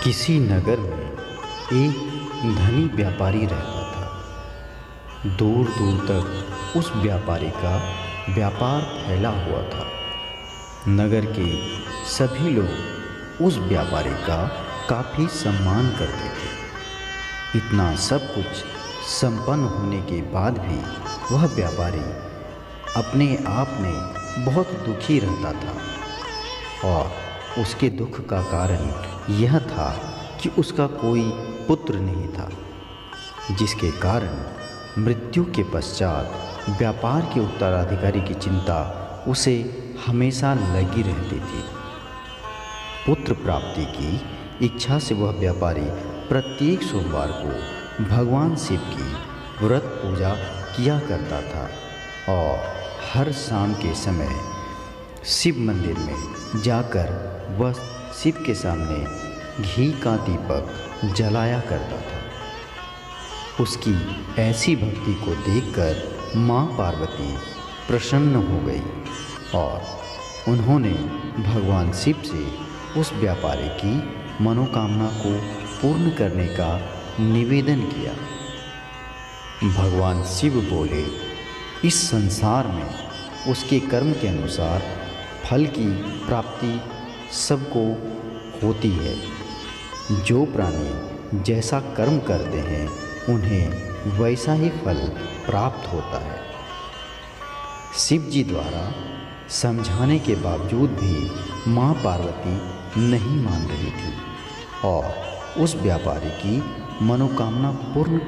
किसी नगर में एक धनी व्यापारी रहता था। दूर दूर तक उस व्यापारी का व्यापार फैला हुआ था। नगर के सभी लोग उस व्यापारी का काफ़ी सम्मान करते थे। इतना सब कुछ संपन्न होने के बाद भी वह व्यापारी अपने आप में बहुत दुखी रहता था और उसके दुख का कारण यह था कि उसका कोई पुत्र नहीं था, जिसके कारण मृत्यु के पश्चात व्यापार के उत्तराधिकारी की चिंता उसे हमेशा लगी रहती थी। पुत्र प्राप्ति की इच्छा से वह व्यापारी प्रत्येक सोमवार को भगवान शिव की व्रत पूजा किया करता था और हर शाम के समय शिव मंदिर में जाकर वह शिव के सामने घी का दीपक जलाया करता था। उसकी ऐसी भक्ति को देखकर माँ पार्वती प्रसन्न हो गई और उन्होंने भगवान शिव से उस व्यापारी की मनोकामना को पूर्ण करने का निवेदन किया। भगवान शिव बोले, इस संसार में उसके कर्म के अनुसार फल की प्राप्ति सबको होती है। जो प्राणी जैसा कर्म करते हैं उन्हें वैसा ही फल प्राप्त होता है। शिव जी द्वारा समझाने के बावजूद भी माँ पार्वती नहीं मान रही थी और उस व्यापारी की मनोकामना पूर्ण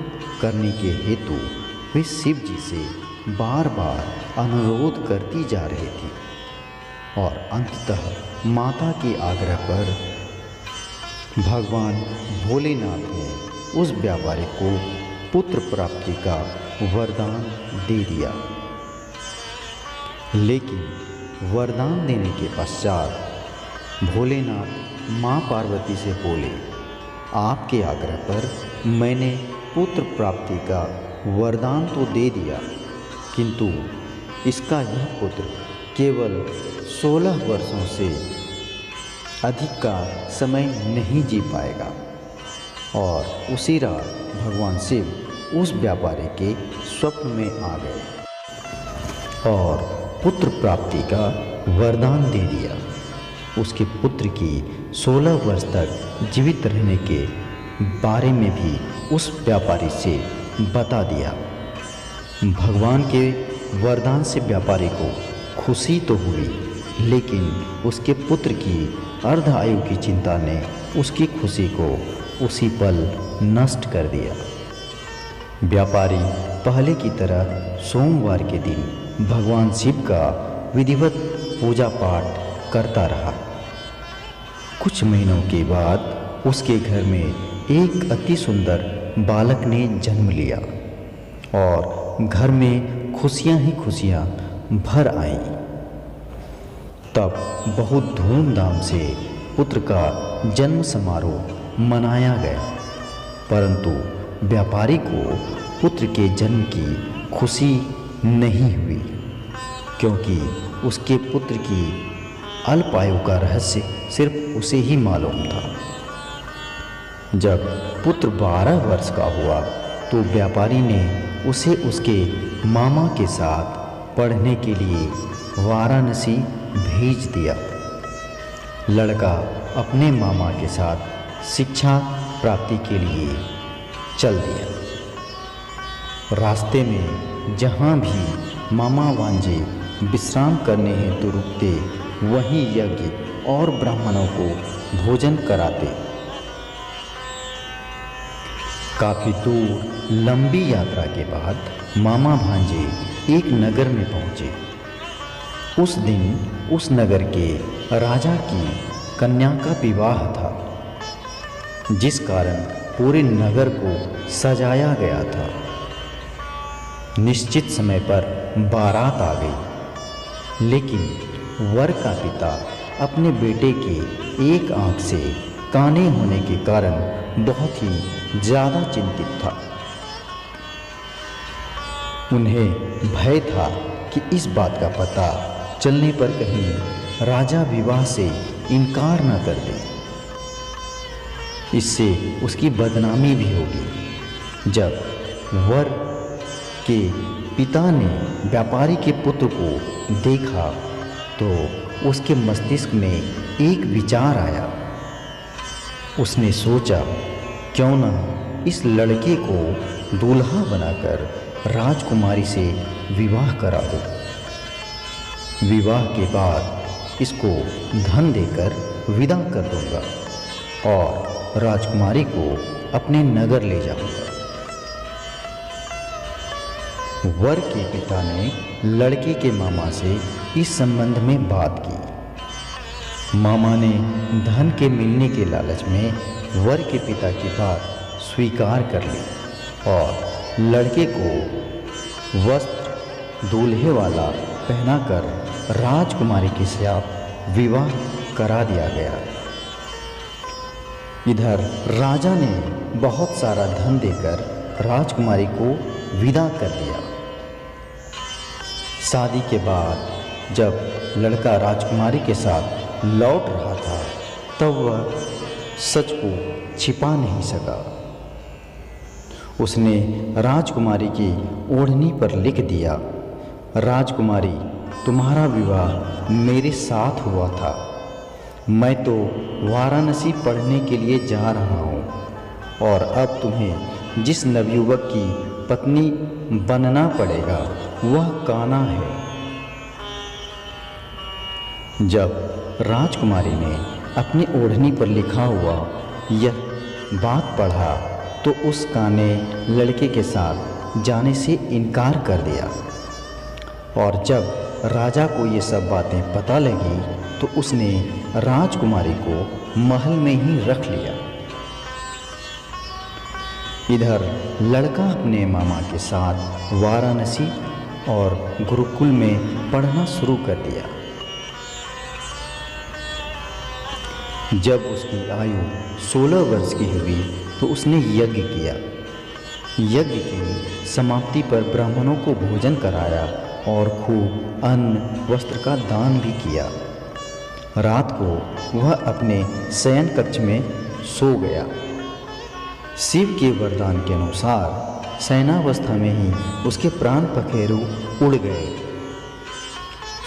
करने के हेतु वे शिव जी से बार बार अनुरोध करती जा रही थी और अंततः माता के आग्रह पर भगवान भोलेनाथ ने उस व्यापारी को पुत्र प्राप्ति का वरदान दे दिया। लेकिन वरदान देने के पश्चात भोलेनाथ माँ पार्वती से बोले, आपके आग्रह पर मैंने पुत्र प्राप्ति का वरदान तो दे दिया, किंतु इसका यह पुत्र केवल 16 वर्षों से अधिक का समय नहीं जी पाएगा। और उसी रात भगवान शिव उस व्यापारी के स्वप्न में आ गए और पुत्र प्राप्ति का वरदान दे दिया। उसके पुत्र की 16 वर्ष तक जीवित रहने के बारे में भी उस व्यापारी से बता दिया। भगवान के वरदान से व्यापारी को खुशी तो हुई, लेकिन उसके पुत्र की अर्ध आयु की चिंता ने उसकी खुशी को उसी पल नष्ट कर दिया। व्यापारी पहले की तरह सोमवार के दिन भगवान शिव का विधिवत पूजा पाठ करता रहा। कुछ महीनों के बाद उसके घर में एक अति सुंदर बालक ने जन्म लिया और घर में खुशियां ही खुशियां भर आईं। तब बहुत धूमधाम से पुत्र का जन्म समारोह मनाया गया, परंतु व्यापारी को पुत्र के जन्म की खुशी नहीं हुई, क्योंकि उसके पुत्र की अल्पायु का रहस्य सिर्फ उसे ही मालूम था। जब पुत्र 12 वर्ष का हुआ तो व्यापारी ने उसे उसके मामा के साथ पढ़ने के लिए वाराणसी भेज दिया। लड़का अपने मामा के साथ शिक्षा प्राप्ति के लिए चल दिया। रास्ते में जहाँ भी मामा वांझे विश्राम करने हेतु रुकते, वहीं यज्ञ और ब्राह्मणों को भोजन कराते। काफ़ी दूर लंबी यात्रा के बाद मामा भांजे एक नगर में पहुँचे। उस दिन उस नगर के राजा की कन्या का विवाह था, जिस कारण पूरे नगर को सजाया गया था। निश्चित समय पर बारात आ गई, लेकिन वर का पिता अपने बेटे के एक आंख से काने होने के कारण बहुत ही ज़्यादा चिंतित था। उन्हें भय था कि इस बात का पता चलने पर कहीं राजा विवाह से इनकार न कर दे। इससे उसकी बदनामी भी होगी। जब वर के पिता ने व्यापारी के पुत्र को देखा तो उसके मस्तिष्क में एक विचार आया। उसने सोचा, क्यों न इस लड़के को दूल्हा बनाकर राजकुमारी से विवाह करा दो। विवाह के बाद इसको धन देकर विदा कर दूंगा और राजकुमारी को अपने नगर ले जाऊंगा। वर के पिता ने लड़के के मामा से इस संबंध में बात की। मामा ने धन के मिलने के लालच में वर के पिता की बात स्वीकार कर ली और लड़के को वस्त्र दूल्हे वाला पहनाकर राजकुमारी के साथ विवाह करा दिया गया। इधर राजा ने बहुत सारा धन देकर राजकुमारी को विदा कर दिया। शादी के बाद जब लड़का राजकुमारी के साथ लौट रहा था तब वह सच को छिपा नहीं सका। उसने राजकुमारी की ओढ़नी पर लिख दिया, राजकुमारी, तुम्हारा विवाह मेरे साथ हुआ था। मैं तो वाराणसी पढ़ने के लिए जा रहा हूँ और अब तुम्हें जिस नवयुवक की पत्नी बनना पड़ेगा वह कान्हा है। जब राजकुमारी ने अपनी ओढ़नी पर लिखा हुआ यह बात पढ़ा तो उस कान्हे लड़के के साथ जाने से इनकार कर दिया और जब राजा को ये सब बातें पता लगी तो उसने राजकुमारी को महल में ही रख लिया। इधर लड़का अपने मामा के साथ वाराणसी और गुरुकुल में पढ़ना शुरू कर दिया। जब उसकी आयु 16 वर्ष की हुई तो उसने यज्ञ किया। यज्ञ की समाप्ति पर ब्राह्मणों को भोजन कराया और खूब अन्न वस्त्र का दान भी किया। रात को वह अपने शयन कक्ष में सो गया। शिव के वरदान के अनुसार शयनावस्था में ही उसके प्राण पखेरु उड़ गए।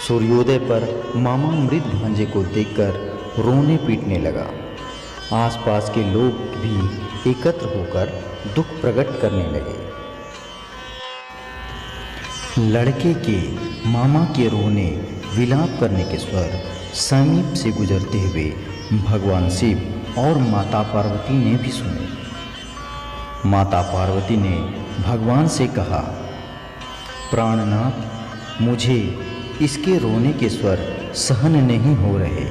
सूर्योदय पर मामा मृत भांजे को देखकर रोने पीटने लगा। आसपास के लोग भी एकत्र होकर दुख प्रकट करने लगे। लड़के के मामा के रोने विलाप करने के स्वर समीप से गुजरते हुए भगवान शिव और माता पार्वती ने भी सुने। माता पार्वती ने भगवान से कहा, प्राणनाथ, मुझे इसके रोने के स्वर सहन नहीं हो रहे।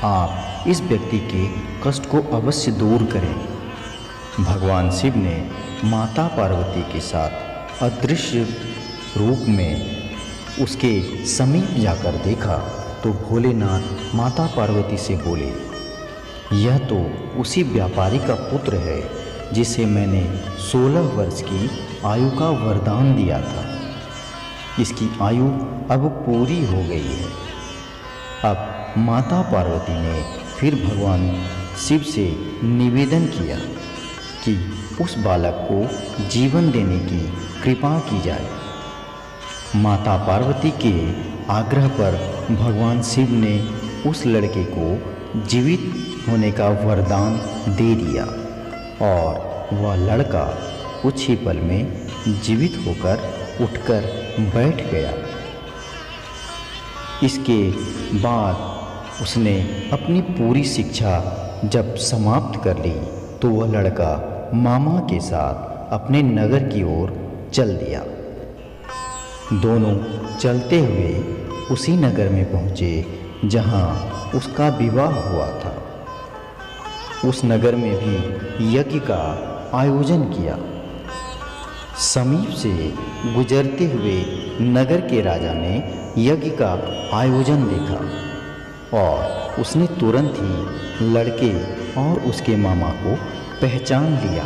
आप इस व्यक्ति के कष्ट को अवश्य दूर करें। भगवान शिव ने माता पार्वती के साथ अदृश्य रूप में उसके समीप जाकर देखा तो भोलेनाथ माता पार्वती से बोले, यह तो उसी व्यापारी का पुत्र है जिसे मैंने 16 वर्ष की आयु का वरदान दिया था। इसकी आयु अब पूरी हो गई है। अब माता पार्वती ने फिर भगवान शिव से निवेदन किया कि उस बालक को जीवन देने की कृपा की जाए। माता पार्वती के आग्रह पर भगवान शिव ने उस लड़के को जीवित होने का वरदान दे दिया और वह लड़का कुछ ही पल में जीवित होकर उठकर बैठ गया। इसके बाद उसने अपनी पूरी शिक्षा जब समाप्त कर ली तो वह लड़का मामा के साथ अपने नगर की ओर चल दिया। दोनों चलते हुए उसी नगर में पहुँचे जहाँ उसका विवाह हुआ था। उस नगर में भी यज्ञ का आयोजन किया। समीप से गुजरते हुए नगर के राजा ने यज्ञ का आयोजन देखा और उसने तुरंत ही लड़के और उसके मामा को पहचान लिया।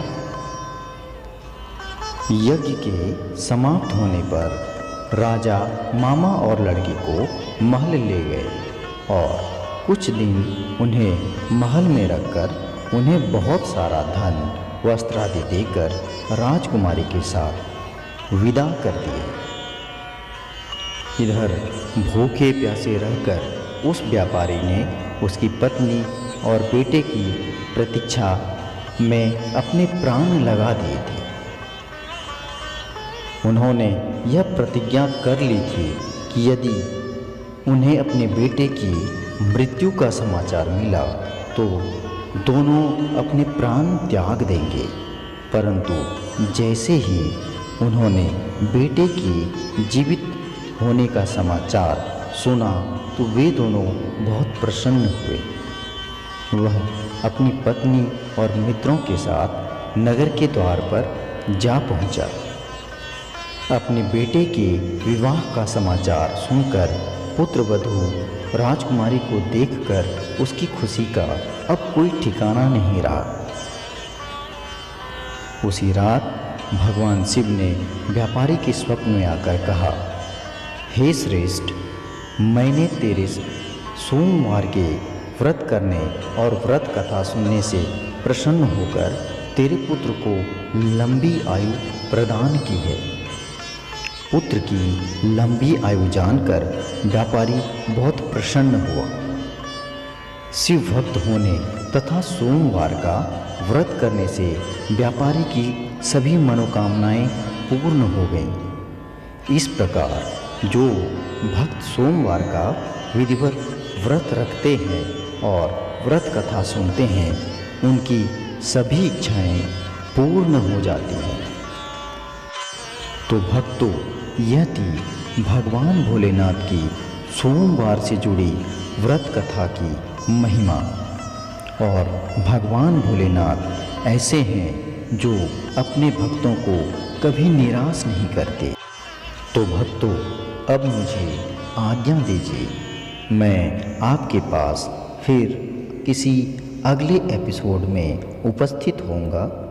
यज्ञ के समाप्त होने पर राजा मामा और लड़के को महल ले गए और कुछ दिन उन्हें महल में रखकर उन्हें बहुत सारा धन वस्त्र आदि देकर राजकुमारी के साथ विदा कर दिए। इधर भूखे प्यासे रहकर उस व्यापारी ने उसकी पत्नी और बेटे की प्रतीक्षा में अपने प्राण लगा दिए थे। उन्होंने यह प्रतिज्ञा कर ली थी कि यदि उन्हें अपने बेटे की मृत्यु का समाचार मिला तो दोनों अपने प्राण त्याग देंगे। परंतु जैसे ही उन्होंने बेटे की जीवित होने का समाचार सुना तो वे दोनों बहुत प्रसन्न हुए। वह अपनी पत्नी और मित्रों के साथ नगर के द्वार पर जा पहुंचा। अपने बेटे के विवाह का समाचार सुनकर पुत्रवधू राजकुमारी को देखकर उसकी खुशी का अब कोई ठिकाना नहीं रहा। उसी रात भगवान शिव ने व्यापारी के स्वप्न में आकर कहा, हे श्रेष्ठ, मैंने तेरे सोमवार के व्रत करने और व्रत कथा सुनने से प्रसन्न होकर तेरे पुत्र को लंबी आयु प्रदान की है। पुत्र की लंबी आयु जानकर व्यापारी बहुत प्रसन्न हुआ। शिव भक्त होने तथा सोमवार का व्रत करने से व्यापारी की सभी मनोकामनाएं पूर्ण हो गईं। इस प्रकार जो भक्त सोमवार का विधिवत व्रत रखते हैं और व्रत कथा सुनते हैं, उनकी सभी इच्छाएं पूर्ण हो जाती हैं। तो भक्तों, यह थी भगवान भोलेनाथ की सोमवार से जुड़ी व्रत कथा की महिमा। और भगवान भोलेनाथ ऐसे हैं जो अपने भक्तों को कभी निराश नहीं करते। तो भक्तों, अब मुझे आज्ञा दीजिए, मैं आपके पास फिर किसी अगले एपिसोड में उपस्थित होऊंगा।